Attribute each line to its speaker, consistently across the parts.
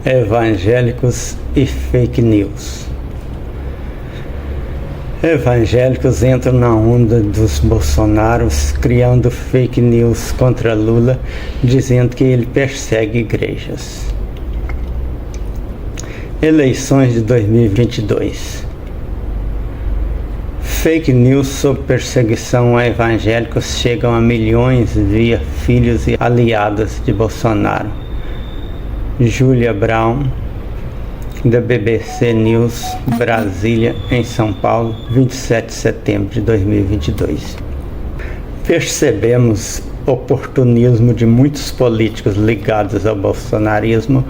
Speaker 1: Evangélicos e fake news. Evangélicos entram na onda dos Bolsonaros, criando fake news contra Lula, dizendo que ele persegue igrejas. Eleições de 2022. Fake news sobre perseguição a evangélicos chegam a milhões via filhos e aliados de Bolsonaro. Júlia Brown, da BBC News, Brasília, em São Paulo, 27 de setembro de 2022. Percebemos oportunismo de muitos políticos ligados ao bolsonarismo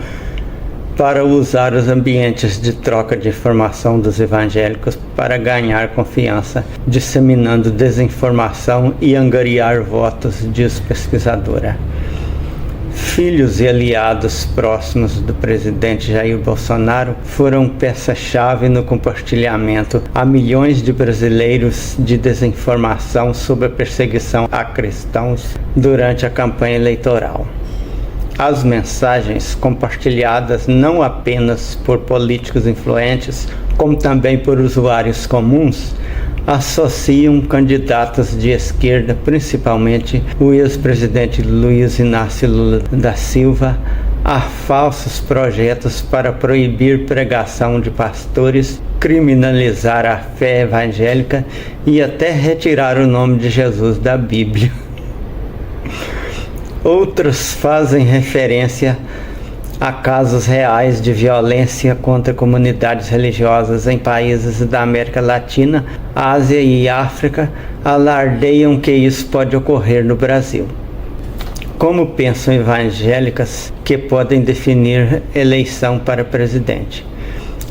Speaker 1: para usar os ambientes de troca de informação dos evangélicos para ganhar confiança, disseminando desinformação e angariar votos, diz pesquisadora. Filhos e aliados próximos do presidente Jair Bolsonaro foram peça-chave no compartilhamento a milhões de brasileiros de desinformação sobre a perseguição a cristãos durante a campanha eleitoral. As mensagens compartilhadas não apenas por políticos influentes, como também por usuários comuns, associam candidatos de esquerda, principalmente o ex-presidente Luiz Inácio Lula da Silva, a falsos projetos para proibir pregação de pastores, criminalizar a fé evangélica e até retirar o nome de Jesus da Bíblia. Outros fazem referência a casos reais de violência contra comunidades religiosas em países da América Latina, Ásia e África, alardeiam que isso pode ocorrer no Brasil. Como pensam evangélicas que podem definir eleição para presidente?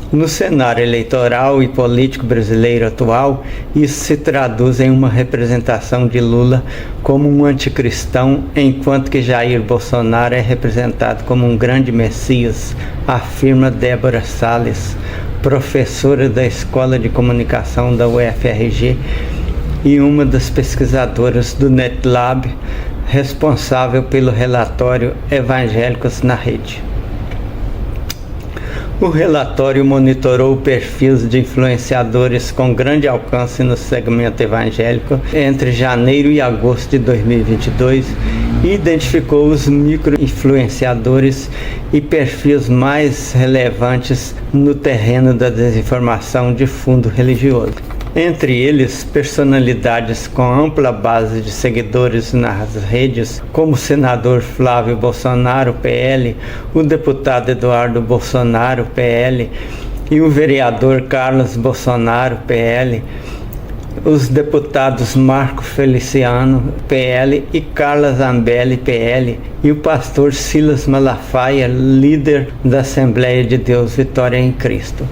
Speaker 1: No cenário eleitoral e político brasileiro atual, isso se traduz em uma representação de Lula como um anticristão, enquanto que Jair Bolsonaro é representado como um grande messias, afirma Débora Salles, professora da Escola de Comunicação da UFRG e uma das pesquisadoras do NetLab, responsável pelo relatório Evangélicos na Rede. O relatório monitorou perfis de influenciadores com grande alcance no segmento evangélico entre janeiro e agosto de 2022 e identificou os micro-influenciadores e perfis mais relevantes no terreno da desinformação de fundo religioso. Entre eles, personalidades com ampla base de seguidores nas redes, como o senador Flávio Bolsonaro, PL, o deputado Eduardo Bolsonaro, PL, e o vereador Carlos Bolsonaro, PL, os deputados Marco Feliciano, PL, e Carla Zambelli, PL, e o pastor Silas Malafaia, líder da Assembleia de Deus Vitória em Cristo.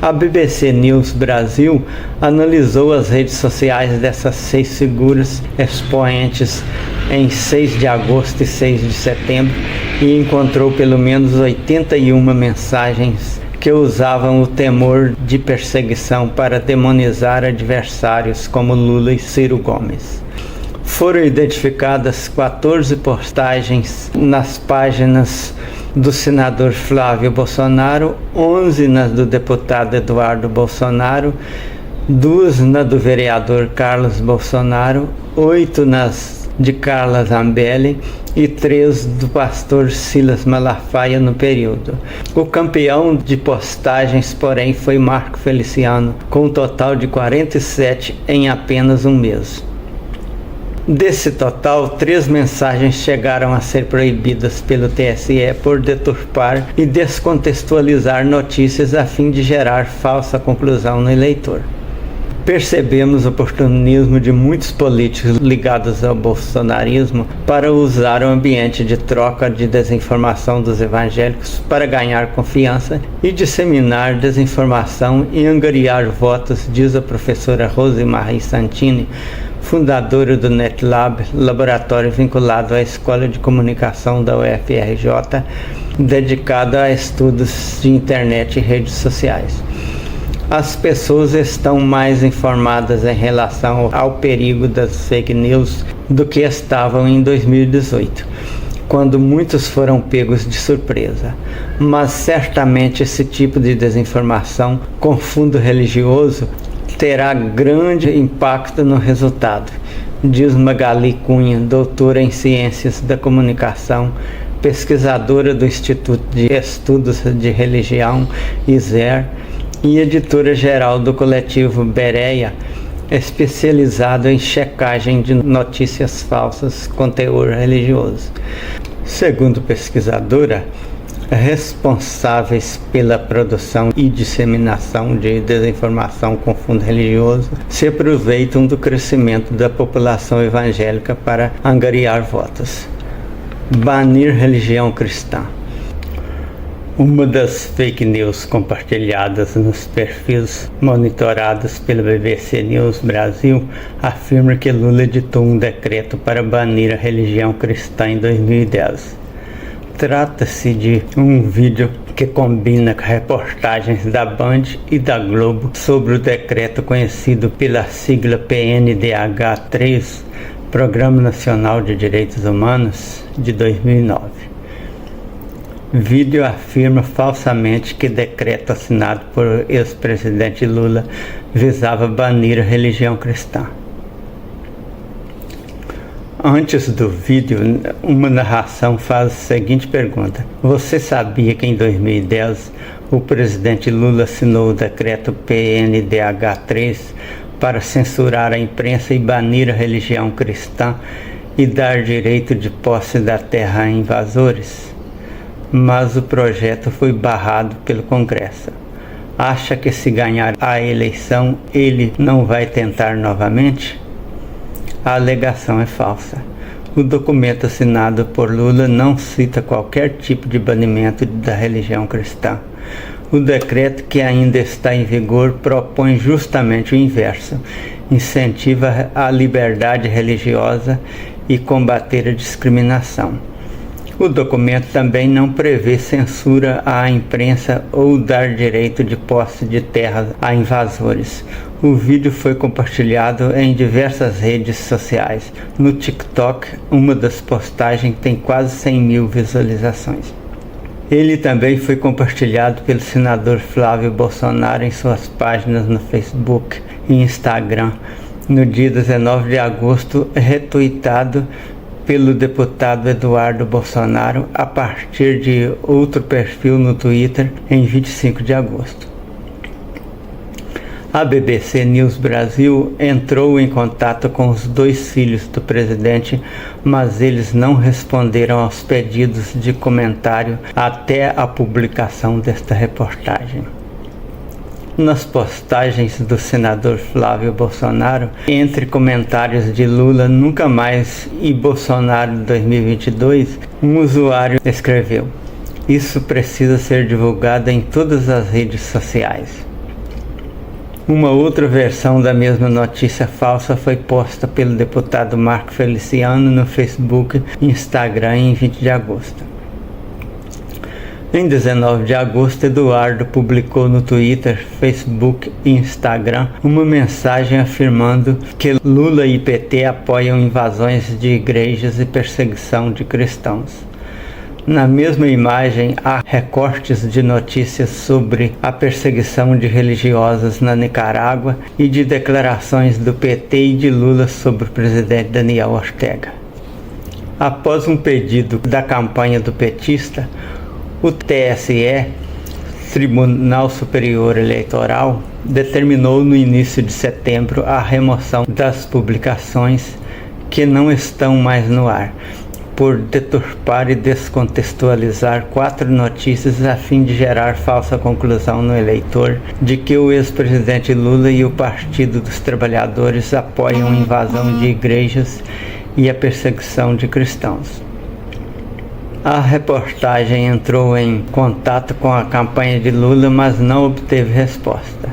Speaker 1: A BBC News Brasil analisou as redes sociais dessas 6 figuras expoentes em 6 de agosto e 6 de setembro e encontrou pelo menos 81 mensagens que usavam o temor de perseguição para demonizar adversários como Lula e Ciro Gomes. Foram identificadas 14 postagens nas páginas do senador Flávio Bolsonaro, 11 nas do deputado Eduardo Bolsonaro, 2 na do vereador Carlos Bolsonaro, 8 nas de Carla Zambelli e 3 do pastor Silas Malafaia no período. O campeão de postagens, porém, foi Marco Feliciano, com um total de 47 em apenas um mês. Desse total, 3 mensagens chegaram a ser proibidas pelo TSE por deturpar e descontextualizar notícias a fim de gerar falsa conclusão no eleitor. Percebemos o oportunismo de muitos políticos ligados ao bolsonarismo para usar o ambiente de troca de desinformação dos evangélicos para ganhar confiança e disseminar desinformação e angariar votos, diz a professora Rosemarie Santini, fundadora do NetLab, laboratório vinculado à Escola de Comunicação da UFRJ, dedicado a estudos de internet e redes sociais. As pessoas estão mais informadas em relação ao perigo das fake news do que estavam em 2018. quando muitos foram pegos de surpresa. Mas certamente esse tipo de desinformação com fundo religioso terá grande impacto no resultado, diz Magali Cunha, doutora em Ciências da Comunicação, pesquisadora do Instituto de Estudos de Religião, ISER, e editora-geral do coletivo Bereia, especializado em checagem de notícias falsas com teor religioso. Segundo pesquisadora, responsáveis pela produção e disseminação de desinformação com fundo religioso se aproveitam do crescimento da população evangélica para angariar votos. Banir religião cristã. Uma das fake news compartilhadas nos perfis monitorados pela BBC News Brasil afirma que Lula editou um decreto para banir a religião cristã em 2010. Trata-se de um vídeo que combina reportagens da Band e da Globo sobre o decreto conhecido pela sigla PNDH3, Programa Nacional de Direitos Humanos, de 2009. Vídeo afirma falsamente que decreto assinado por ex-presidente Lula visava banir a religião cristã. Antes do vídeo, uma narração faz a seguinte pergunta: você sabia que em 2010 o presidente Lula assinou o decreto PNDH3 para censurar a imprensa e banir a religião cristã e dar direito de posse da terra a invasores? Mas o projeto foi barrado pelo Congresso. Acha que se ganhar a eleição ele não vai tentar novamente? A alegação é falsa. O documento assinado por Lula não cita qualquer tipo de banimento da religião cristã. O decreto, que ainda está em vigor, propõe justamente o inverso: incentiva a liberdade religiosa e combater a discriminação. O documento também não prevê censura à imprensa ou dar direito de posse de terras a invasores. O vídeo foi compartilhado em diversas redes sociais. No TikTok, uma das postagens tem quase 100 mil visualizações. Ele também foi compartilhado pelo senador Flávio Bolsonaro em suas páginas no Facebook e Instagram. No dia 19 de agosto, retuitado pelo deputado Eduardo Bolsonaro a partir de outro perfil no Twitter em 25 de agosto. A BBC News Brasil entrou em contato com os dois filhos do presidente, mas eles não responderam aos pedidos de comentário até a publicação desta reportagem. Nas postagens do senador Flávio Bolsonaro, entre comentários de Lula nunca mais e Bolsonaro 2022, um usuário escreveu: "Isso precisa ser divulgado em todas as redes sociais." Uma outra versão da mesma notícia falsa foi posta pelo deputado Marco Feliciano no Facebook e Instagram em 20 de agosto. Em 19 de agosto, Eduardo publicou no Twitter, Facebook e Instagram uma mensagem afirmando que Lula e PT apoiam invasões de igrejas e perseguição de cristãos. Na mesma imagem, há recortes de notícias sobre a perseguição de religiosos na Nicarágua e de declarações do PT e de Lula sobre o presidente Daniel Ortega. Após um pedido da campanha do petista, o TSE, Tribunal Superior Eleitoral, determinou no início de setembro a remoção das publicações que não estão mais no ar, por deturpar e descontextualizar 4 notícias a fim de gerar falsa conclusão no eleitor de que o ex-presidente Lula e o Partido dos Trabalhadores apoiam a invasão de igrejas e a perseguição de cristãos. A reportagem entrou em contato com a campanha de Lula, mas não obteve resposta.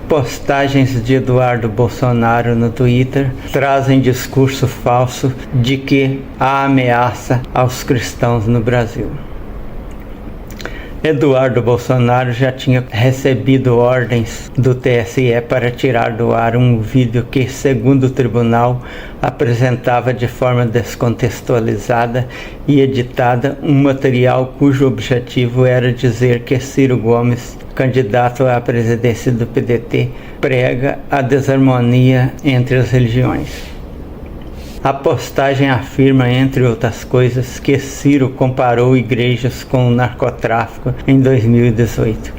Speaker 1: Postagens de Eduardo Bolsonaro no Twitter trazem discurso falso de que há ameaça aos cristãos no Brasil. Eduardo Bolsonaro já tinha recebido ordens do TSE para tirar do ar um vídeo que, segundo o tribunal, apresentava de forma descontextualizada e editada um material cujo objetivo era dizer que Ciro Gomes, candidato à presidência do PDT, prega a desarmonia entre as religiões. A postagem afirma, entre outras coisas, que Ciro comparou igrejas com o narcotráfico em 2018.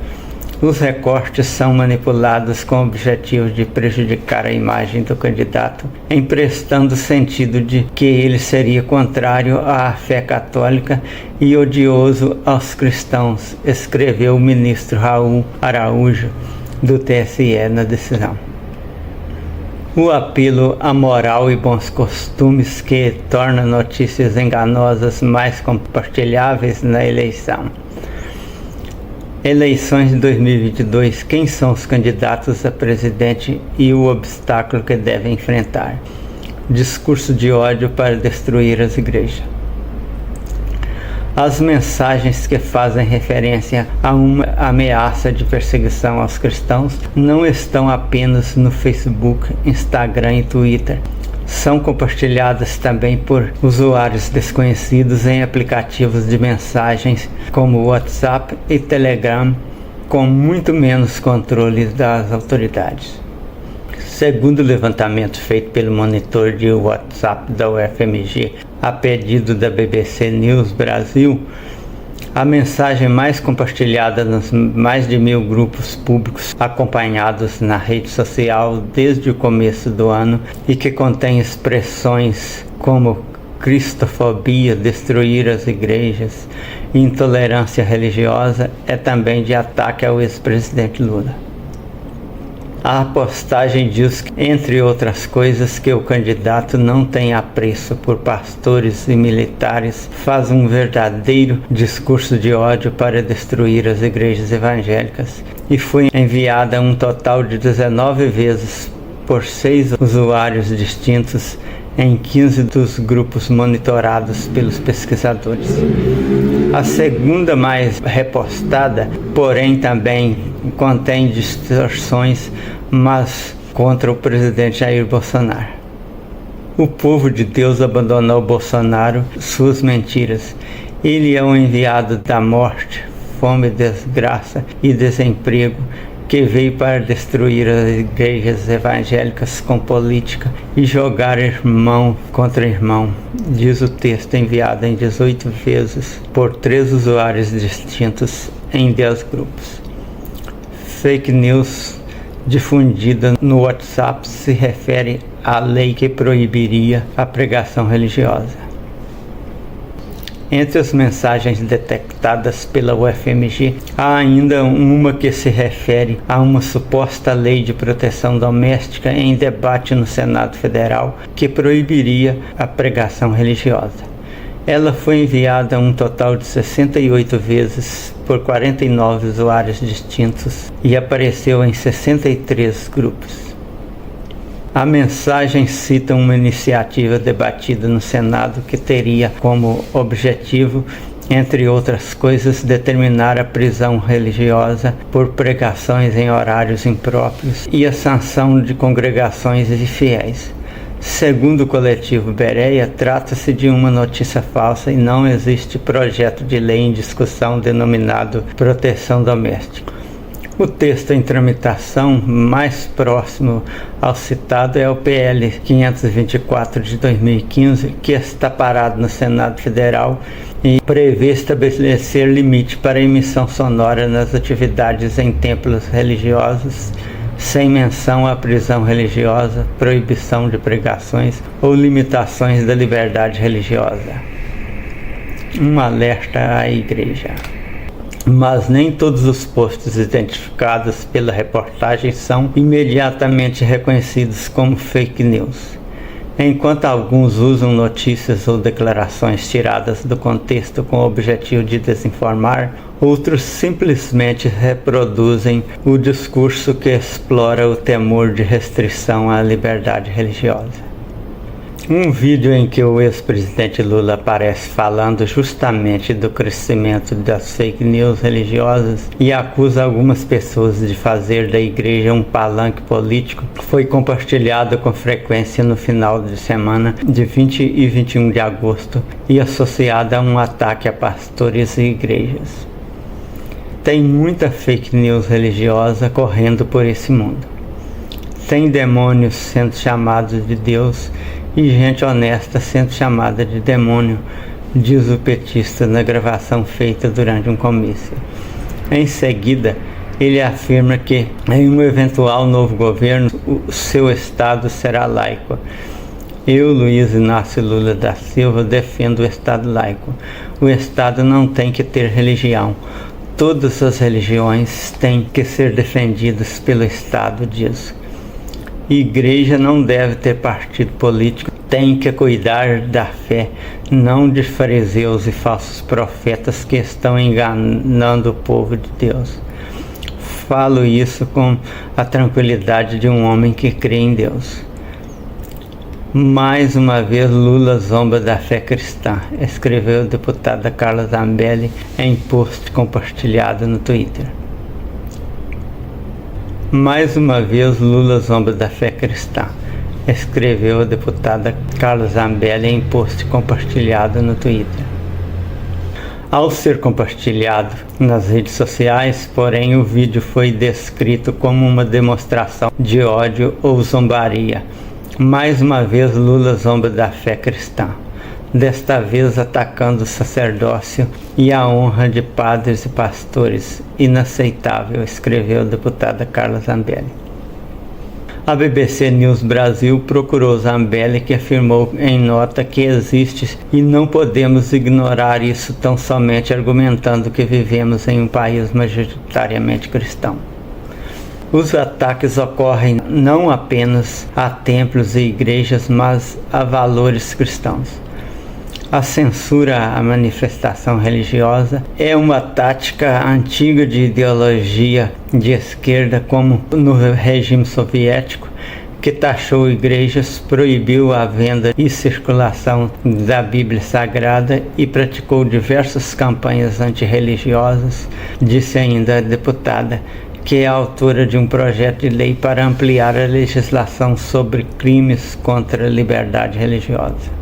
Speaker 1: Os recortes são manipulados com o objetivo de prejudicar a imagem do candidato, emprestando o sentido de que ele seria contrário à fé católica e odioso aos cristãos, escreveu o ministro Raul Araújo, do TSE, na decisão. O apelo à moral e bons costumes que torna notícias enganosas mais compartilháveis na eleição. Eleições de 2022. Quem são os candidatos a presidente e o obstáculo que devem enfrentar? Discurso de ódio para destruir as igrejas. As mensagens que fazem referência a uma ameaça de perseguição aos cristãos não estão apenas no Facebook, Instagram e Twitter. São compartilhadas também por usuários desconhecidos em aplicativos de mensagens como WhatsApp e Telegram, com muito menos controle das autoridades. Segundo o levantamento feito pelo monitor de WhatsApp da UFMG, a pedido da BBC News Brasil, a mensagem mais compartilhada nos mais de 1.000 grupos públicos acompanhados na rede social desde o começo do ano e que contém expressões como cristofobia, destruir as igrejas e intolerância religiosa é também de ataque ao ex-presidente Lula. A postagem diz, entre outras coisas, que o candidato não tem apreço por pastores e militares, faz um verdadeiro discurso de ódio para destruir as igrejas evangélicas e foi enviada um total de 19 vezes por 6 usuários distintos em 15 dos grupos monitorados pelos pesquisadores. A segunda, mais repostada, porém também contém distorções, mas contra o presidente Jair Bolsonaro. O povo de Deus abandonou Bolsonaro, suas mentiras. Ele é um enviado da morte, fome, desgraça e desemprego, que veio para destruir as igrejas evangélicas com política e jogar irmão contra irmão, diz o texto enviado em 18 vezes por 3 usuários distintos em 10 grupos. Fake news difundida no WhatsApp se refere à lei que proibiria a pregação religiosa. Entre as mensagens detectadas pela UFMG, há ainda uma que se refere a uma suposta lei de proteção doméstica em debate no Senado Federal que proibiria a pregação religiosa. Ela foi enviada um total de 68 vezes por 49 usuários distintos e apareceu em 63 grupos. A mensagem cita uma iniciativa debatida no Senado que teria como objetivo, entre outras coisas, determinar a prisão religiosa por pregações em horários impróprios e a sanção de congregações de fiéis. Segundo o coletivo Bereia, trata-se de uma notícia falsa e não existe projeto de lei em discussão denominado Proteção Doméstica. O texto em tramitação mais próximo ao citado é o PL 524 de 2015, que está parado no Senado Federal e prevê estabelecer limite para emissão sonora nas atividades em templos religiosos, sem menção à prisão religiosa, proibição de pregações ou limitações da liberdade religiosa. Um alerta à igreja. Mas nem todos os posts identificados pela reportagem são imediatamente reconhecidos como fake news. Enquanto alguns usam notícias ou declarações tiradas do contexto com o objetivo de desinformar, outros simplesmente reproduzem o discurso que explora o temor de restrição à liberdade religiosa. Um vídeo em que o ex-presidente Lula aparece falando justamente do crescimento das fake news religiosas e acusa algumas pessoas de fazer da igreja um palanque político foi compartilhado com frequência no final de semana de 20 e 21 de agosto e associado a um ataque a pastores e igrejas. Tem muita fake news religiosa correndo por esse mundo. Tem demônios sendo chamados de Deus e gente honesta sendo chamada de demônio, diz o petista na gravação feita durante um comício. Em seguida, ele afirma que em um eventual novo governo, o seu Estado será laico. Eu, Luiz Inácio Lula da Silva, defendo o Estado laico. O Estado não tem que ter religião. Todas as religiões têm que ser defendidas pelo Estado, diz. Igreja não deve ter partido político, tem que cuidar da fé, não de fariseus e falsos profetas que estão enganando o povo de Deus. Falo isso com a tranquilidade de um homem que crê em Deus. Mais uma vez Lula zomba da fé cristã, escreveu a deputada Carla Zambelli em post compartilhado no Twitter. Mais uma vez Lula zomba da fé cristã, escreveu a deputada Carla Zambelli em post compartilhado no Twitter. Ao ser compartilhado nas redes sociais, porém, o vídeo foi descrito como uma demonstração de ódio ou zombaria. Mais uma vez Lula zomba da fé cristã, desta vez atacando o sacerdócio e a honra de padres e pastores. Inaceitável, escreveu a deputada Carla Zambelli. A BBC News Brasil procurou Zambelli, que afirmou em nota que existe e não podemos ignorar isso tão somente argumentando que vivemos em um país majoritariamente cristão. Os ataques ocorrem não apenas a templos e igrejas, mas a valores cristãos. A censura à manifestação religiosa é uma tática antiga de ideologia de esquerda, como no regime soviético, que taxou igrejas, proibiu a venda e circulação da Bíblia Sagrada e praticou diversas campanhas antirreligiosas, disse ainda a deputada, que é autora de um projeto de lei para ampliar a legislação sobre crimes contra a liberdade religiosa.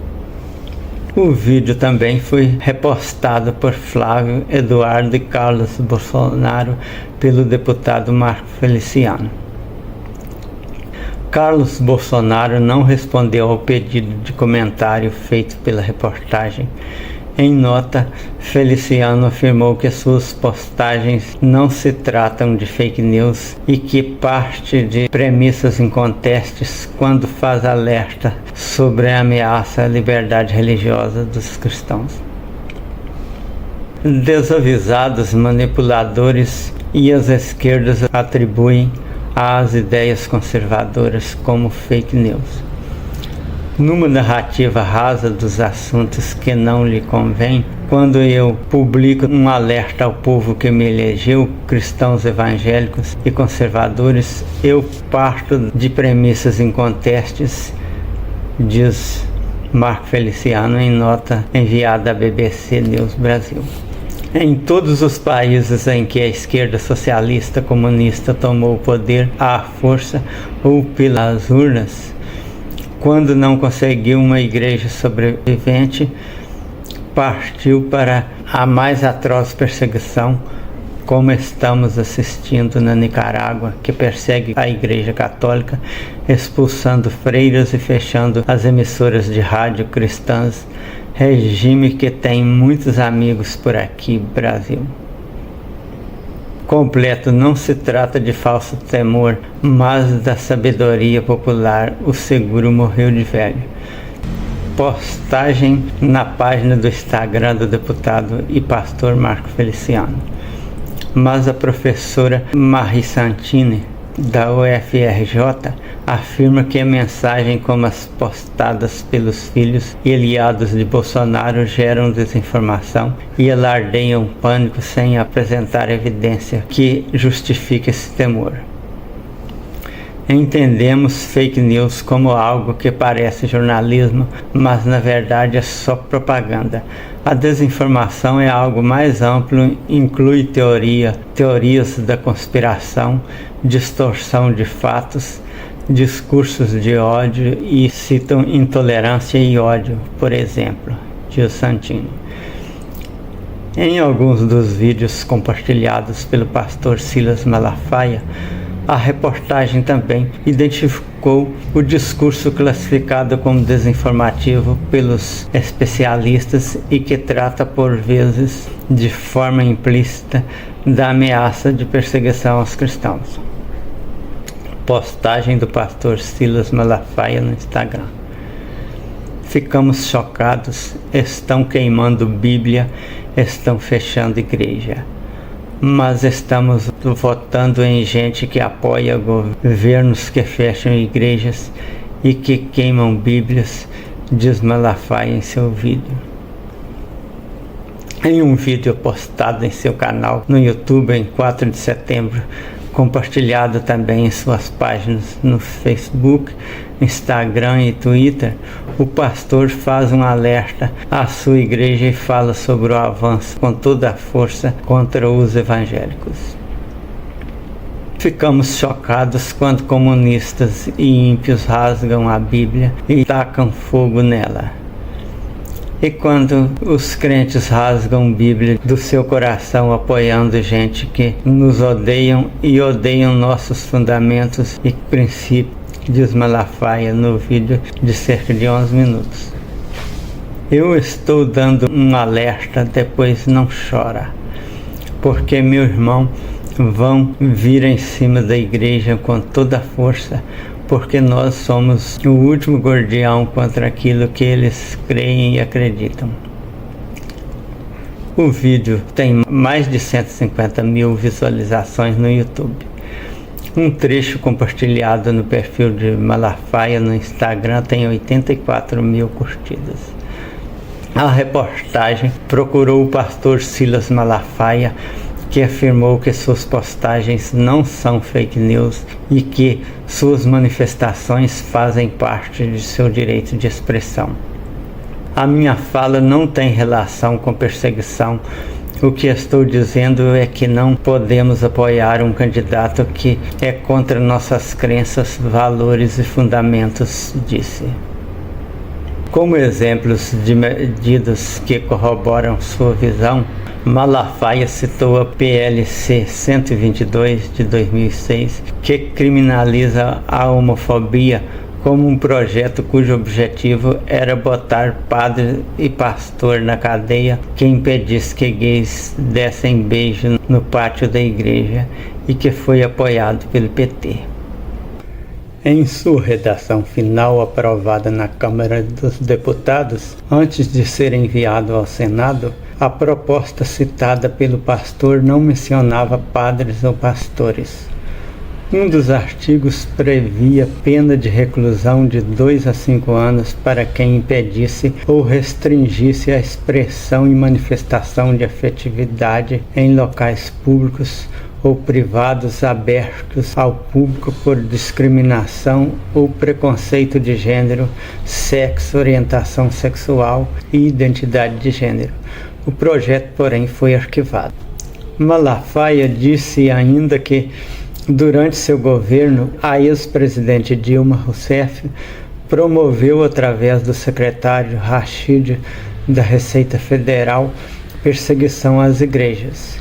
Speaker 1: O vídeo também foi repostado por Flávio Eduardo e Carlos Bolsonaro pelo deputado Marco Feliciano. Carlos Bolsonaro não respondeu ao pedido de comentário feito pela reportagem. Em nota, Feliciano afirmou que suas postagens não se tratam de fake news e que parte de premissas incontestes quando faz alerta sobre a ameaça à liberdade religiosa dos cristãos. Desavisados, manipuladores e as esquerdas atribuem às ideias conservadoras como fake news. Numa narrativa rasa dos assuntos que não lhe convém, quando eu publico um alerta ao povo que me elegeu, cristãos evangélicos e conservadores, eu parto de premissas incontestes, diz Marco Feliciano em nota enviada à BBC News Brasil. Em todos os países em que a esquerda socialista comunista tomou o poder à força ou pelas urnas, quando não conseguiu uma igreja sobrevivente, partiu para a mais atroz perseguição, como estamos assistindo na Nicarágua, que persegue a Igreja Católica, expulsando freiras e fechando as emissoras de rádio cristãs, regime que tem muitos amigos por aqui, Brasil. Completo, não se trata de falso temor, mas da sabedoria popular. O seguro morreu de velho. Postagem na página do Instagram do deputado e pastor Marco Feliciano. Mas a professora Marie Santini, da UFRJ, afirma que a mensagem como as postadas pelos filhos e aliados de Bolsonaro geram desinformação e alardeiam pânico sem apresentar evidência que justifique esse temor. Entendemos fake news como algo que parece jornalismo, mas na verdade é só propaganda. A desinformação é algo mais amplo, inclui teorias da conspiração, distorção de fatos, discursos de ódio e citam intolerância e ódio, por exemplo, diz Santini. Em alguns dos vídeos compartilhados pelo pastor Silas Malafaia, a reportagem também identificou o discurso classificado como desinformativo pelos especialistas e que trata por vezes de forma implícita da ameaça de perseguição aos cristãos. Postagem do pastor Silas Malafaia no Instagram. Ficamos chocados, estão queimando Bíblia, estão fechando igreja. Mas estamos votando em gente que apoia governos que fecham igrejas e que queimam Bíblias, diz Malafaia em seu vídeo. Em um vídeo postado em seu canal no YouTube em 4 de setembro, compartilhado também em suas páginas no Facebook, Instagram e Twitter, o pastor faz um alerta à sua igreja e fala sobre o avanço com toda a força contra os evangélicos. Ficamos chocados quando comunistas e ímpios rasgam a Bíblia e tacam fogo nela. E quando os crentes rasgam Bíblia do seu coração apoiando gente que nos odeiam e odeiam nossos fundamentos e princípios, diz Malafaia no vídeo de cerca de 11 minutos. Eu estou dando um alerta, depois não chora, porque meu irmão vão vir em cima da igreja com toda a força, porque nós somos o último guardião contra aquilo que eles creem e acreditam. O vídeo tem mais de 150 mil visualizações no YouTube. Um trecho compartilhado no perfil de Malafaia no Instagram tem 84 mil curtidas. A reportagem procurou o pastor Silas Malafaia, que afirmou que suas postagens não são fake news e que suas manifestações fazem parte de seu direito de expressão. A minha fala não tem relação com perseguição. O que estou dizendo é que não podemos apoiar um candidato que é contra nossas crenças, valores e fundamentos, disse. Como exemplos de medidas que corroboram sua visão, Malafaia citou a PLC 122 de 2006, que criminaliza a homofobia como um projeto cujo objetivo era botar padre e pastor na cadeia que impedisse que gays dessem beijo no pátio da igreja e que foi apoiado pelo PT. Em sua redação final aprovada na Câmara dos Deputados, antes de ser enviado ao Senado, a proposta citada pelo pastor não mencionava padres ou pastores. Um dos artigos previa pena de reclusão de 2 a 5 anos para quem impedisse ou restringisse a expressão e manifestação de afetividade em locais públicos ou privados abertos ao público por discriminação ou preconceito de gênero, sexo, orientação sexual e identidade de gênero. O projeto, porém, foi arquivado. Malafaia disse ainda que, durante seu governo, a ex-presidente Dilma Rousseff promoveu, através do secretário Rachid da Receita Federal, perseguição às igrejas.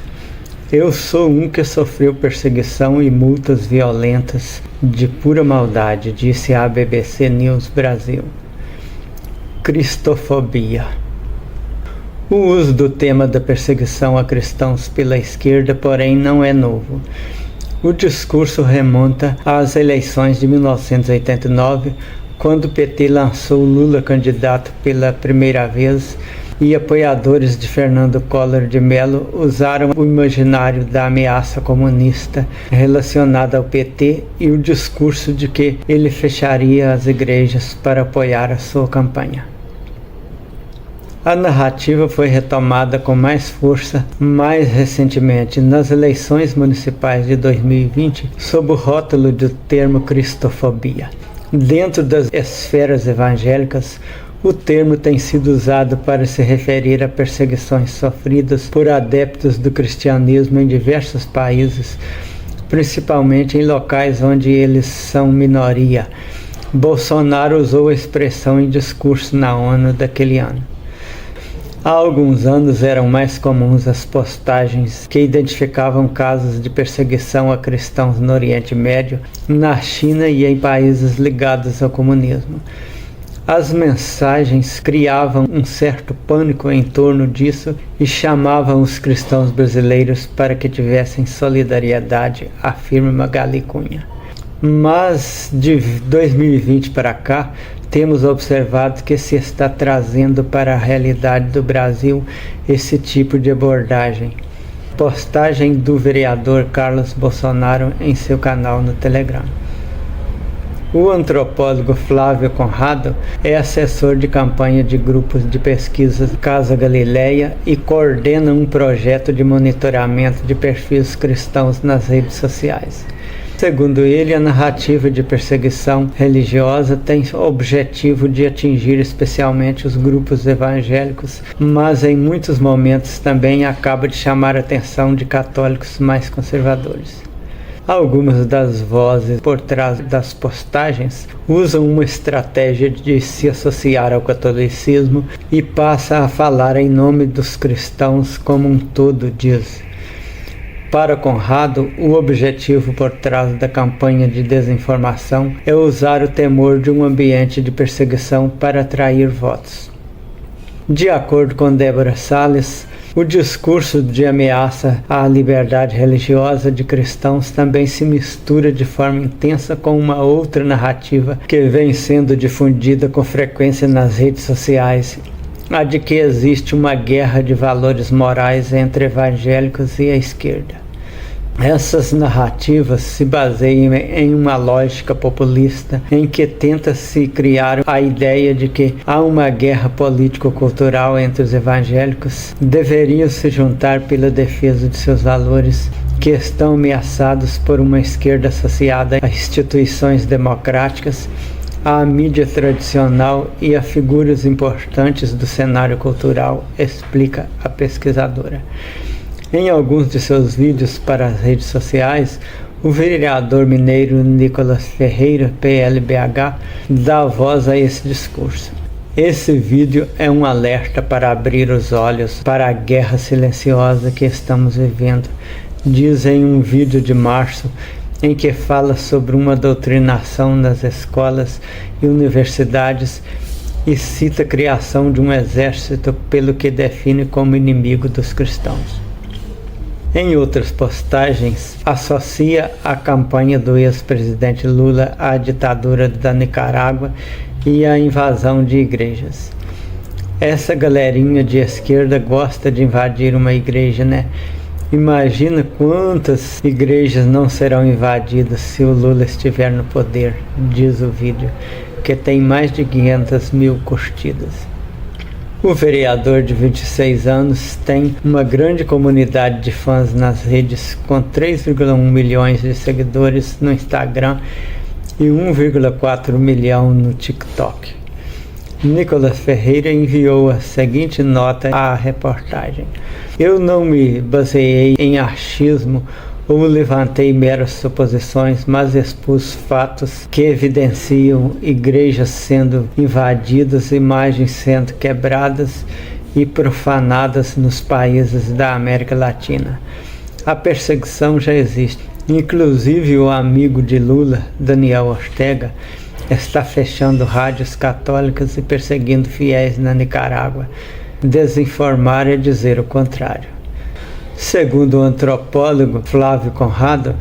Speaker 1: Eu sou um que sofreu perseguição e multas violentas de pura maldade, disse à BBC News Brasil. Cristofobia. O uso do tema da perseguição a cristãos pela esquerda, porém, não é novo. O discurso remonta às eleições de 1989, quando o PT lançou Lula candidato pela primeira vez e apoiadores de Fernando Collor de Mello usaram o imaginário da ameaça comunista relacionada ao PT e o discurso de que ele fecharia as igrejas para apoiar a sua campanha. A narrativa foi retomada com mais força mais recentemente nas eleições municipais de 2020 sob o rótulo do termo cristofobia. Dentro das esferas evangélicas, o termo tem sido usado para se referir a perseguições sofridas por adeptos do cristianismo em diversos países, principalmente em locais onde eles são minoria. Bolsonaro usou a expressão em discurso na ONU daquele ano. Há alguns anos eram mais comuns as postagens que identificavam casos de perseguição a cristãos no Oriente Médio, na China e em países ligados ao comunismo. As mensagens criavam um certo pânico em torno disso e chamavam os cristãos brasileiros para que tivessem solidariedade, afirma Magali Cunha. Mas de 2020 para cá, temos observado que se está trazendo para a realidade do Brasil esse tipo de abordagem. Postagem do vereador Carlos Bolsonaro em seu canal no Telegram. O antropólogo Flávio Conrado é assessor de campanha de grupos de pesquisa Casa Galileia e coordena um projeto de monitoramento de perfis cristãos nas redes sociais. Segundo ele, a narrativa de perseguição religiosa tem o objetivo de atingir especialmente os grupos evangélicos, mas em muitos momentos também acaba de chamar a atenção de católicos mais conservadores. Algumas das vozes por trás das postagens usam uma estratégia de se associar ao catolicismo e passa a falar em nome dos cristãos como um todo, diz. Para Conrado, o objetivo por trás da campanha de desinformação é usar o temor de um ambiente de perseguição para atrair votos. De acordo com Débora Salles, o discurso de ameaça à liberdade religiosa de cristãos também se mistura de forma intensa com uma outra narrativa que vem sendo difundida com frequência nas redes sociais, a de que existe uma guerra de valores morais entre evangélicos e a esquerda. Essas narrativas se baseiam em uma lógica populista em que tenta-se criar a ideia de que há uma guerra político-cultural entre os evangélicos, deveriam se juntar pela defesa de seus valores, que estão ameaçados por uma esquerda associada a instituições democráticas, à mídia tradicional e a figuras importantes do cenário cultural, explica a pesquisadora. Em alguns de seus vídeos para as redes sociais, o vereador mineiro Nicolas Ferreira, PLBH, dá voz a esse discurso. Esse vídeo é um alerta para abrir os olhos para a guerra silenciosa que estamos vivendo, diz em um vídeo de março, em que fala sobre uma doutrinação nas escolas e universidades e cita a criação de um exército pelo que define como inimigo dos cristãos. Em outras postagens, associa a campanha do ex-presidente Lula à ditadura da Nicarágua e à invasão de igrejas. Essa galerinha de esquerda gosta de invadir uma igreja, né? Imagina quantas igrejas não serão invadidas se o Lula estiver no poder, diz o vídeo, que tem mais de 500 mil curtidas. O vereador de 26 anos tem uma grande comunidade de fãs nas redes, com 3,1 milhões de seguidores no Instagram e 1,4 milhão no TikTok. Nicolas Ferreira enviou a seguinte nota à reportagem: eu não me baseei em achismo ou levantei meras suposições, mas expus fatos que evidenciam igrejas sendo invadidas, imagens sendo quebradas e profanadas nos países da América Latina. A perseguição já existe. Inclusive o amigo de Lula, Daniel Ortega, está fechando rádios católicas e perseguindo fiéis na Nicarágua. Desinformar é dizer o contrário. Segundo o antropólogo Flávio Conrado,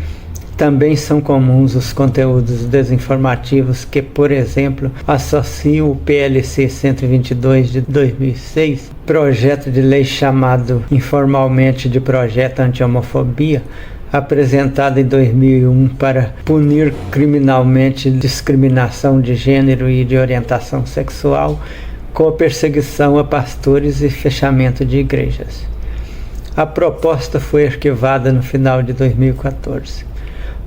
Speaker 1: também são comuns os conteúdos desinformativos que, por exemplo, associam o PLC 122 de 2006, projeto de lei chamado informalmente de Projeto Anti-Homofobia, apresentado em 2001 para punir criminalmente discriminação de gênero e de orientação sexual, com a perseguição a pastores e fechamento de igrejas. A proposta foi arquivada no final de 2014,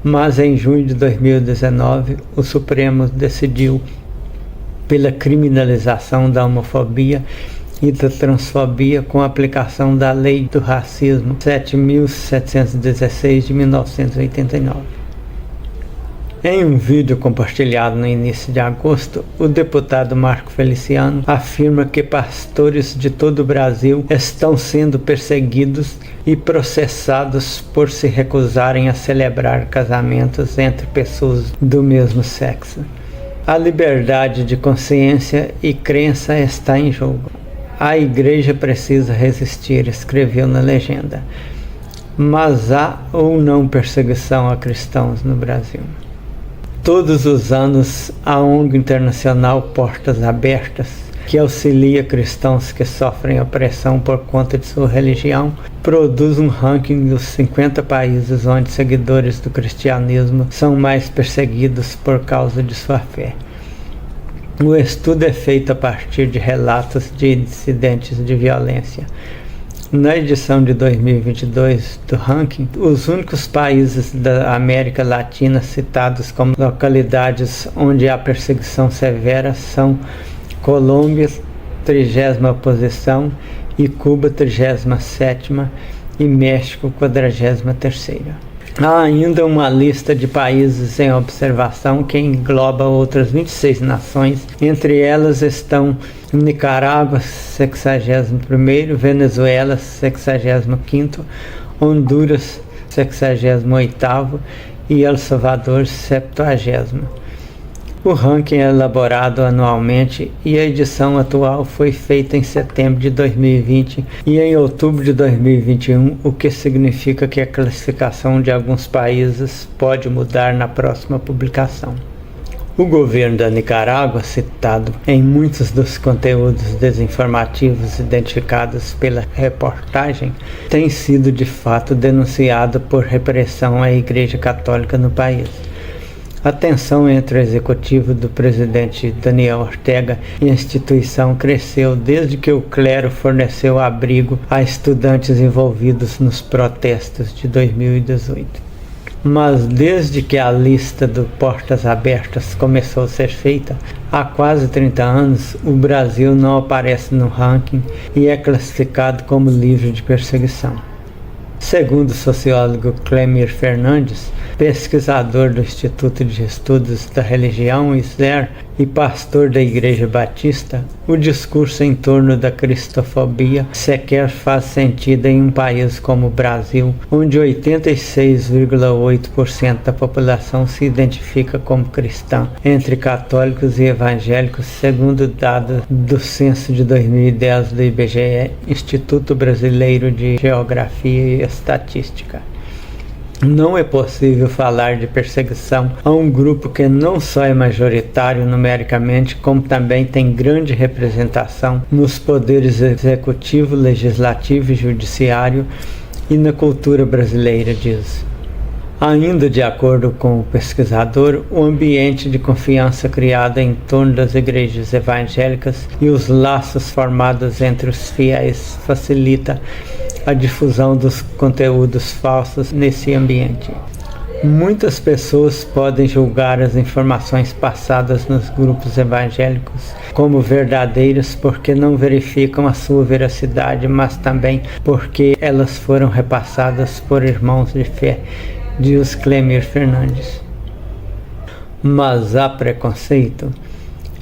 Speaker 1: mas em junho de 2019 o Supremo decidiu pela criminalização da homofobia e da transfobia com a aplicação da Lei do Racismo 7.716 de 1989. Em um vídeo compartilhado no início de agosto, o deputado Marco Feliciano afirma que pastores de todo o Brasil estão sendo perseguidos e processados por se recusarem a celebrar casamentos entre pessoas do mesmo sexo. A liberdade de consciência e crença está em jogo. A igreja precisa resistir, escreveu na legenda. Mas há ou não perseguição a cristãos no Brasil? Todos os anos, a ONG internacional Portas Abertas, que auxilia cristãos que sofrem opressão por conta de sua religião, produz um ranking dos 50 países onde seguidores do cristianismo são mais perseguidos por causa de sua fé. O estudo é feito a partir de relatos de incidentes de violência. Na edição de 2022 do ranking, os únicos países da América Latina citados como localidades onde há perseguição severa são Colômbia, 30ª posição, e Cuba, 37ª, e México, 43ª. Há ainda uma lista de países em observação que engloba outras 26 nações. Entre elas estão Nicarágua, 61º, Venezuela, 65º, Honduras, 68º e El Salvador, 70º. O ranking é elaborado anualmente e a edição atual foi feita em setembro de 2020 e em outubro de 2021, o que significa que a classificação de alguns países pode mudar na próxima publicação. O governo da Nicarágua, citado em muitos dos conteúdos desinformativos identificados pela reportagem, tem sido de fato denunciado por repressão à Igreja Católica no país. A tensão entre o executivo do presidente Daniel Ortega e a instituição cresceu desde que o clero forneceu abrigo a estudantes envolvidos nos protestos de 2018. Mas desde que a lista do Portas Abertas começou a ser feita, há quase 30 anos, o Brasil não aparece no ranking e é classificado como livre de perseguição. Segundo o sociólogo Clemir Fernandes, pesquisador do Instituto de Estudos da Religião, ISER, e pastor da Igreja Batista, o discurso em torno da cristofobia sequer faz sentido em um país como o Brasil, onde 86,8% da população se identifica como cristã, entre católicos e evangélicos, segundo dados do censo de 2010 do IBGE, Instituto Brasileiro de Geografia e Estatística. Não é possível falar de perseguição a um grupo que não só é majoritário numericamente, como também tem grande representação nos poderes executivo, legislativo e judiciário e na cultura brasileira, diz. Ainda de acordo com o pesquisador, o ambiente de confiança criado em torno das igrejas evangélicas e os laços formados entre os fiéis facilita a difusão dos conteúdos falsos nesse ambiente. Muitas pessoas podem julgar as informações passadas nos grupos evangélicos como verdadeiras porque não verificam a sua veracidade, mas também porque elas foram repassadas por irmãos de fé, diz Clemir Fernandes. Mas há preconceito?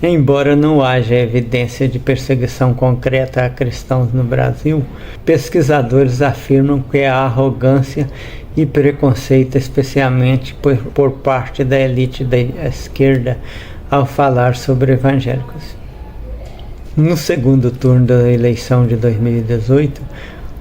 Speaker 1: Embora não haja evidência de perseguição concreta a cristãos no Brasil, pesquisadores afirmam que há arrogância e preconceito, especialmente por parte da elite da esquerda, ao falar sobre evangélicos. No segundo turno da eleição de 2018,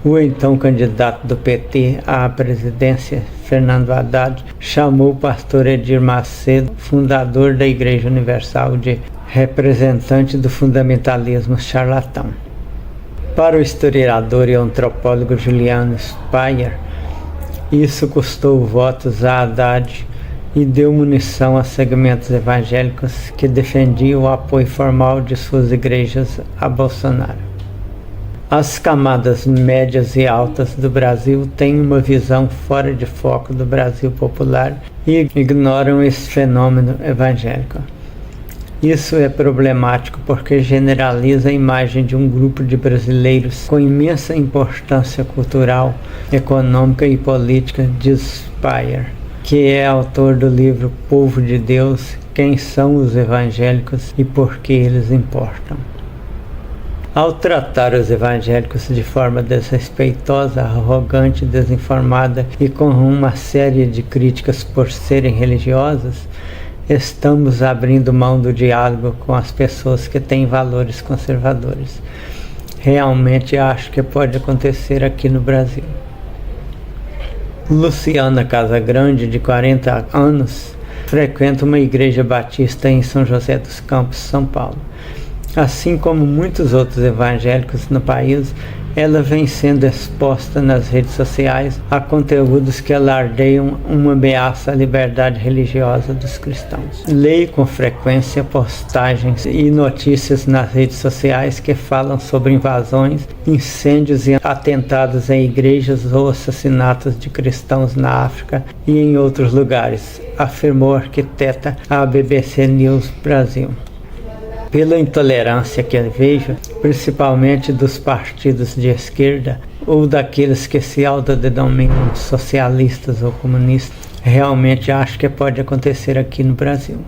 Speaker 1: o então candidato do PT à presidência, Fernando Haddad, chamou o pastor Edir Macedo, fundador da Igreja Universal, de representante do fundamentalismo charlatão. Para o historiador e antropólogo Juliano Speyer, isso custou votos a Haddad e deu munição a segmentos evangélicos que defendiam o apoio formal de suas igrejas a Bolsonaro. As camadas médias e altas do Brasil têm uma visão fora de foco do Brasil popular e ignoram esse fenômeno evangélico. Isso é problemático porque generaliza a imagem de um grupo de brasileiros com imensa importância cultural, econômica e política, diz Speyer, que é autor do livro Povo de Deus, Quem são os evangélicos e por que eles importam. Ao tratar os evangélicos de forma desrespeitosa, arrogante, desinformada e com uma série de críticas por serem religiosas, estamos abrindo mão do diálogo com as pessoas que têm valores conservadores. Realmente acho que pode acontecer aqui no Brasil. Luciana Casagrande, de 40 anos, frequenta uma igreja batista em São José dos Campos, São Paulo. Assim como muitos outros evangélicos no país, ela vem sendo exposta nas redes sociais a conteúdos que alardeiam uma ameaça à liberdade religiosa dos cristãos. Leio com frequência postagens e notícias nas redes sociais que falam sobre invasões, incêndios e atentados em igrejas ou assassinatos de cristãos na África e em outros lugares, afirmou a arquiteta à BBC News Brasil. Pela intolerância que eu vejo, principalmente dos partidos de esquerda ou daqueles que se autodenominam socialistas ou comunistas, realmente acho que pode acontecer aqui no Brasil.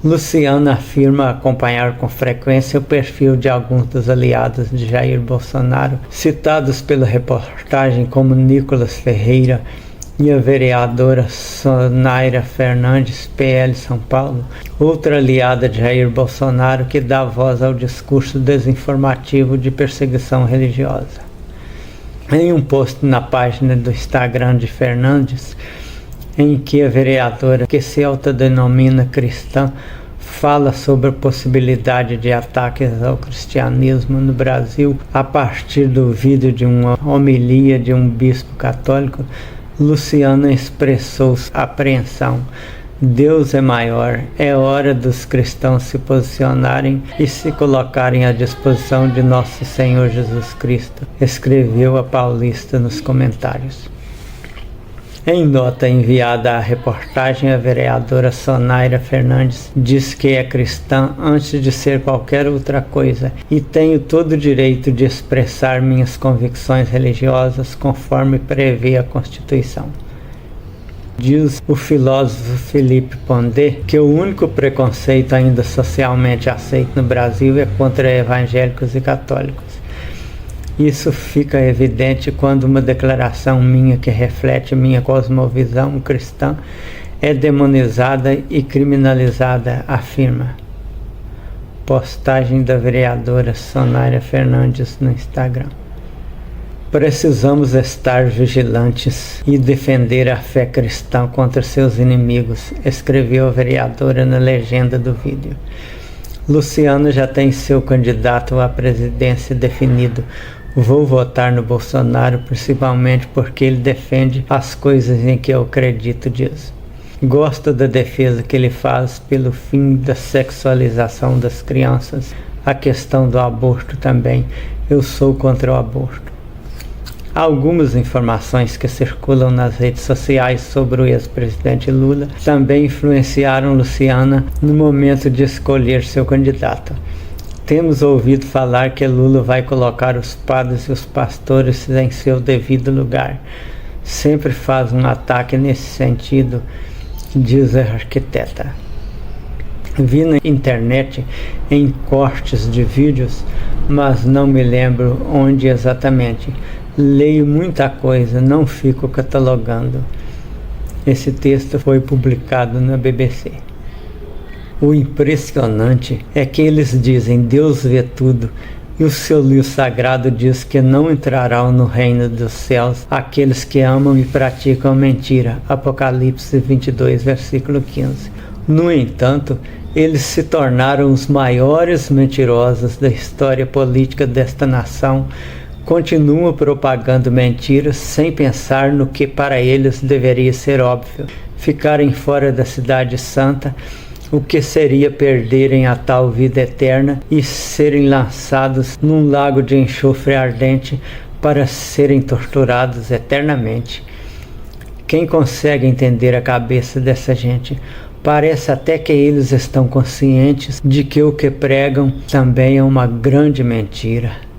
Speaker 1: Luciana afirma acompanhar com frequência o perfil de alguns dos aliados de Jair Bolsonaro, citados pela reportagem como Nicolas Ferreira e a vereadora Sonaira Fernandes, PL São Paulo, outra aliada de Jair Bolsonaro que dá voz ao discurso desinformativo de perseguição religiosa. Em um post na página do Instagram de Fernandes, em que a vereadora, que se autodenomina cristã, fala sobre a possibilidade de ataques ao cristianismo no Brasil a partir do vídeo de uma homilia de um bispo católico, Luciana expressou apreensão. Deus é maior, é hora dos cristãos se posicionarem e se colocarem à disposição de nosso Senhor Jesus Cristo, escreveu a paulista nos comentários. Em nota enviada à reportagem, a vereadora Sonaira Fernandes diz que é cristã antes de ser qualquer outra coisa e tenho todo o direito de expressar minhas convicções religiosas conforme prevê a Constituição. Diz o filósofo Philippe Pondé que o único preconceito ainda socialmente aceito no Brasil é contra evangélicos e católicos. Isso fica evidente quando uma declaração minha que reflete minha cosmovisão cristã é demonizada e criminalizada, afirma. Postagem da vereadora Sonaira Fernandes no Instagram. Precisamos estar vigilantes e defender a fé cristã contra seus inimigos, escreveu a vereadora na legenda do vídeo. Luciano já tem seu candidato à presidência definido. Vou votar no Bolsonaro principalmente porque ele defende as coisas em que eu acredito, diz. Gosto da defesa que ele faz pelo fim da sexualização das crianças, a questão do aborto também. Eu sou contra o aborto. Algumas informações que circulam nas redes sociais sobre o ex-presidente Lula também influenciaram Luciana no momento de escolher seu candidato. Temos ouvido falar que Lula vai colocar os padres e os pastores em seu devido lugar. Sempre faz um ataque nesse sentido, diz a arquiteta. Vi na internet em cortes de vídeos, mas não me lembro onde exatamente. Leio muita coisa, não fico catalogando. Esse texto foi publicado na BBC. O impressionante é que eles dizem Deus vê tudo e o seu livro sagrado diz que não entrarão no reino dos céus aqueles que amam e praticam mentira. Apocalipse 22, versículo 15. No entanto, eles se tornaram os maiores mentirosos da história política desta nação, continuam propagando mentiras sem pensar no que para eles deveria ser óbvio. ficarem fora da cidade santa, o que seria perderem a tal vida eterna e serem lançados num lago de enxofre ardente para serem torturados eternamente. Quem consegue entender a cabeça dessa gente? Parece até que eles estão conscientes de que o que pregam também é uma grande mentira.